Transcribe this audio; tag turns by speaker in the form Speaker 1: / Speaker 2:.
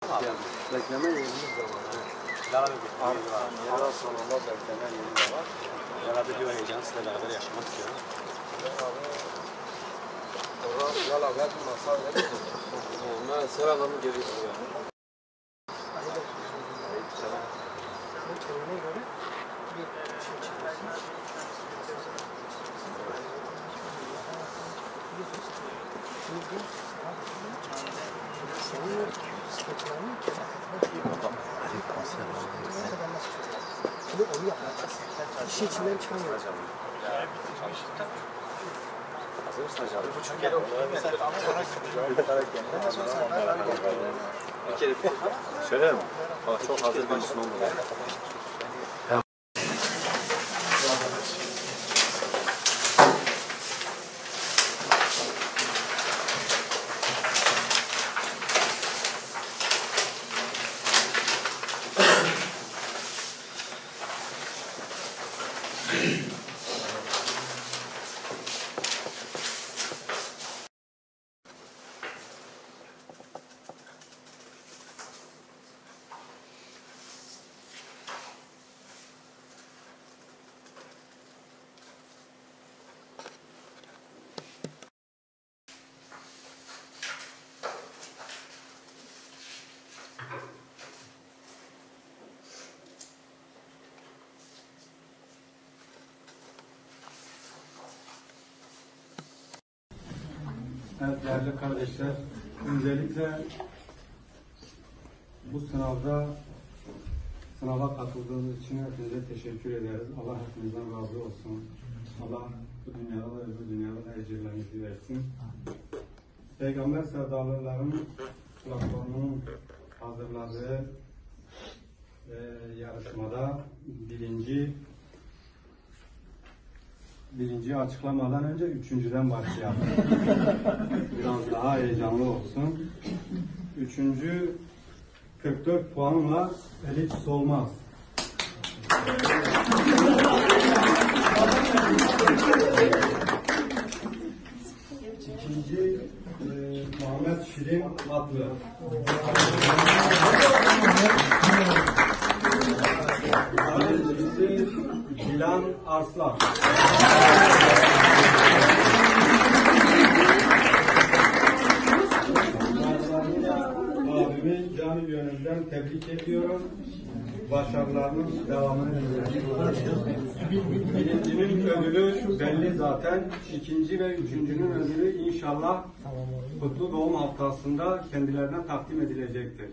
Speaker 1: Bekleme yerimiz de var. Ara salonda bekleme yerimiz de var.
Speaker 2: Beraber bir heyecanı sizle beraber yaşamak istiyorum.
Speaker 1: Valla ben masal dedim. Ben sıralamı geri istiyorum.
Speaker 3: Senin kendine göre bir şey çıkarsın. Senin skeçlerini şimdi onu yapacağız. İşi içinden çıkamıyoruz.
Speaker 2: Şöyle mi? Çok hazır bir Müslüman oldu.
Speaker 4: Evet değerli kardeşler, öncelikle bu sınava katıldığınız için hepinize teşekkür ederiz. Allah hepinizden razı olsun. Allah bu dünyada da öbür dünyada da ecirlerinizi versin. Peygamber sevdalıların platformunun hazırladığı yarışmada birinci açıklamadan önce üçüncüden başlayalım. Biraz daha heyecanlı olsun. Üçüncü 44 puanla Elif Solmaz. İkinci Muhammed Şirin Atlı. Üçüncüsü Dilan Arslan. Abimi canı gönülden tebrik ediyorum. Başarılarının devamını diliyorum. Birincinin ödülü belli zaten. İkinci ve üçüncünün ödülü inşallah Kutlu Doğum Haftası'nda kendilerine takdim edilecektir.